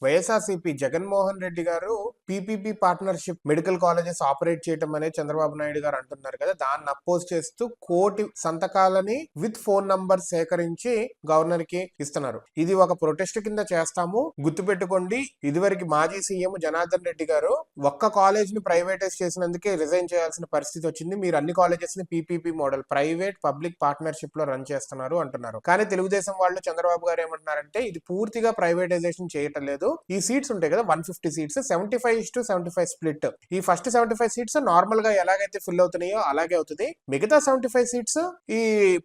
వైఎస్ఆర్సీపీ జగన్మోహన్ రెడ్డి గారు PPP partnership medical colleges operate చేయటం అనేది చంద్రబాబు నాయుడు గారు అంటున్నారు కదా, దాన్ని అపోజ్ చేస్తూ కోటి సంతకాలని విత్ ఫోన్ నంబర్ సేకరించి గవర్నర్ కి ఇస్తున్నారు. ఇది ఒక ప్రొటెస్ట్ కింద చేస్తాము, గుర్తుపెట్టుకోండి. ఇదివరకు మాజీ సీఎం జనార్దన్ రెడ్డి గారు ఒక్క కాలేజ్ ని ప్రైవేటైజ్ చేసినందుకే రిజైన్ చేయాల్సిన పరిస్థితి వచ్చింది. మీరు అన్ని కాలేజెస్ ని PPP model private public partnership లో రన్ చేస్తున్నారు అంటున్నారు. కానీ తెలుగుదేశం వాళ్ళు చంద్రబాబు గారు ఏమంటున్నారంటే ఇది పూర్తిగా ప్రైవేటైజేషన్ చేయటం లేదు. ఈ సీట్స్ ఉంటాయి కదా 150 సీట్స్ 75:75 స్ప్లిట్. ఈ ఫస్ట్ 75 సీట్స్ నార్మల్ గా ఎలాగైతే ఫిల్ అవుతున్నాయో అలాగే అవుతుంది. మిగతా 75 సీట్స్ ఈ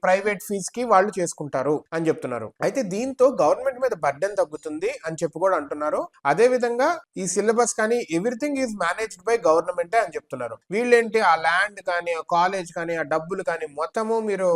ప్రైవేట్ ఫీజ్ కి వాళ్ళు చేసుకుంటారు అని చెప్తున్నారు. అయితే దీంతో గవర్నమెంట్ మీద బర్డెన్ తగ్గుతుంది అని చెప్పి కూడా అంటున్నారు. అదే విధంగా ఈ సిలబస్ కానీ ఎవ్రీథింగ్ ఈజ్ మేనేజ్డ్ బై గవర్నమెంటే అని చెప్తున్నారు. వీళ్ళేంటి ఆ ల్యాండ్ కానీ ఆ కాలేజ్ కానీ ఆ డబ్బులు కానీ మొత్తము మీరు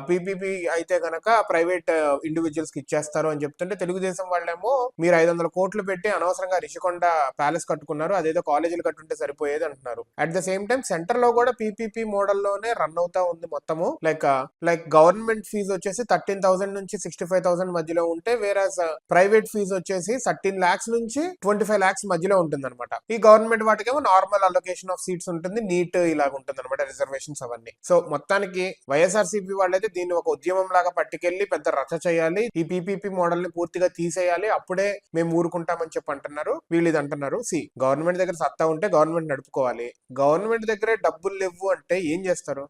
పీపీపీ అయితే గనక ప్రైవేట్ ఇండివిజువల్స్ కి ఇచ్చేస్తారు అని చెప్తుంటే తెలుగుదేశం వాళ్ళేమో మీరు 500 కోట్లు పెట్టి అనవసరంగా రిషికొండ ప్యాలెస్ కట్టుకున్నారు, అదేదో కాలేజీలు కట్టుంటే సరిపోయేది అంటున్నారు. At the same time centre లో కూడా పీపీపీ మోడల్ లోనే రన్ అవుతా ఉంది మొత్తము. లైక్ గవర్నమెంట్ ఫీజు వచ్చేసి 13,000 నుంచి 65,000 మధ్యలో ఉంటే, వేరే ప్రైవేట్ ఫీజు వచ్చేసి 13 lakhs నుంచి 25 lakhs మధ్యలో ఉంటుంది అనమాట. ఈ గవర్నమెంట్ వాటికేమో నార్మల్ అలొకేషన్ ఆఫ్ సీట్స్ ఉంటుంది, నీట్ ఇలాగ ఉంటుంది అనమాట, రిజర్వేషన్స్ అవన్నీ. సో మొత్తానికి వైఎస్ఆర్సీపీ వాళ్ళైతే దీన్ని ఒక ఉద్యమం లాగా పట్టుకెళ్లి పెద్ద రచ చేయాలి, ఈ పీపీపీ మోడల్ ని పూర్తిగా తీసేయాలి, అప్పుడే మేము ఊరుకుంటామని చెప్పి అంటున్నారు. వీళ్ళు ఇది అంటున్నారు. గవర్నమెంట్ దగ్గర సత్తా ఉంటే గవర్నమెంట్ నడుపుకోవాలి. గవర్నమెంట్ దగ్గరే డబ్బులు లేవు అంటే ఏం చేస్తారు?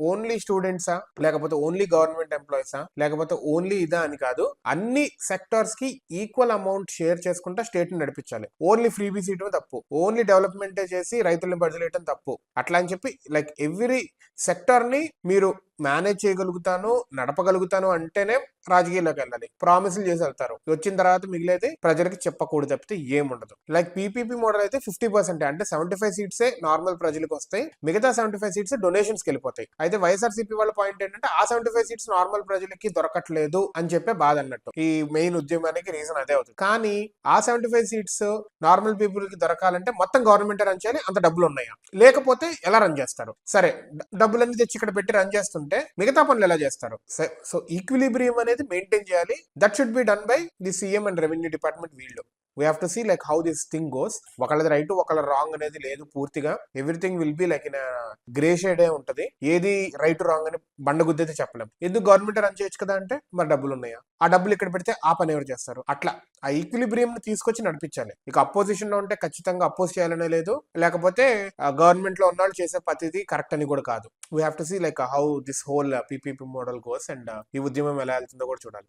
ఓన్లీ స్టూడెంట్సా, లేకపోతే ఓన్లీ గవర్నమెంట్ ఎంప్లాయీసా, లేకపోతే ఓన్లీ ఇదా అని కాదు, అన్ని సెక్టార్స్ కి ఈక్వల్ అమౌంట్ షేర్ చేసుకుంటా స్టేట్ ని నడిపించాలి. ఓన్లీ ఫ్రీబీ సీట్ తప్పు, ఓన్లీ డెవలప్మెంట్ చేసి రైతుల్ని బదిలేయటం తప్పు. అట్లా అని చెప్పి లైక్ ఎవ్రీ సెక్టార్ ని మీరు మేనేజ్ చేయగలుగుతాను, నడపగలుగుతాను అంటేనే రాజకీయాల్లోకి వెళ్ళాలి. ప్రామిసులు చేసి వెళ్తారు, వచ్చిన తర్వాత మిగిలేది ప్రజలకి చెప్పకూడదు తప్పితే ఏముండదు. లైక్ పీపీపీ మోడల్ అయితే 50% అంటే 75 సీట్సే నార్మల్ ప్రజలకు వస్తాయి, మిగతా 75 సీట్స్ డొనేషన్స్ కి వెళ్ళిపోతాయి. అయితే వైఎస్ఆర్సీపీ వాళ్ళ పాయింట్ ఏంటంటే ఆ 75 సీట్స్ నార్మల్ ప్రజలకి దొరకట్లేదు అని చెప్పే బాధ అన్నట్టు. ఈ మెయిన్ ఉద్యమానికి రీజన్ అదే అవుతుంది. కానీ ఆ 75 సీట్స్ నార్మల్ పీపుల్ కి దొరకాలంటే మొత్తం గవర్నమెంట్ రన్ చేయాలి. అంత డబ్బులు ఉన్నాయా? లేకపోతే ఎలా రన్ చేస్తారు? సరే, డబ్బులన్నీ తెచ్చి ఇక్కడ పెట్టి రన్ చేస్తుంటే మిగతా పనులు ఎలా చేస్తారు? సో ఈక్విలిబ్రియం అనేది మెయింటైన్ చేయాలి. That should be done by the CM and revenue department. వీళ్ళు we have to see like how this thing goes. ఒకళ్ళది రైట్ ఒకళ్ళ రాంగ్ అనేది లేదు. పూర్తిగా everything will be like in grey shade ఉంటది. ఏది రైట్ రాంగ్ అని బండగుద్దైతే చెప్పలేం. ఎందుకు గవర్నమెంట్ రన్ చేయొచ్చు కదా అంటే మరి డబ్బులు ఉన్నాయా? ఆ డబ్బులు ఇక్కడ పెడితే ఆ పని ఎవరు చేస్తారు? అట్లా ఆ ఈక్విలిబ్రియం ని తీసుకొచ్చి నడిపించాలి. ఇక అపోజిషన్ లో ఉంటే ఖచ్చితంగా అపోజ్ చేయాలనే లేదు, లేకపోతే గవర్నమెంట్ లో ఉన్న వాళ్ళు చేసే ప్రతిదీ కరెక్ట్ అని కూడా కాదు. We have to see like how this whole PPP model goes and ఈ ఉద్యమం ఎలా వెళ్తుందో కూడా చూడాలి.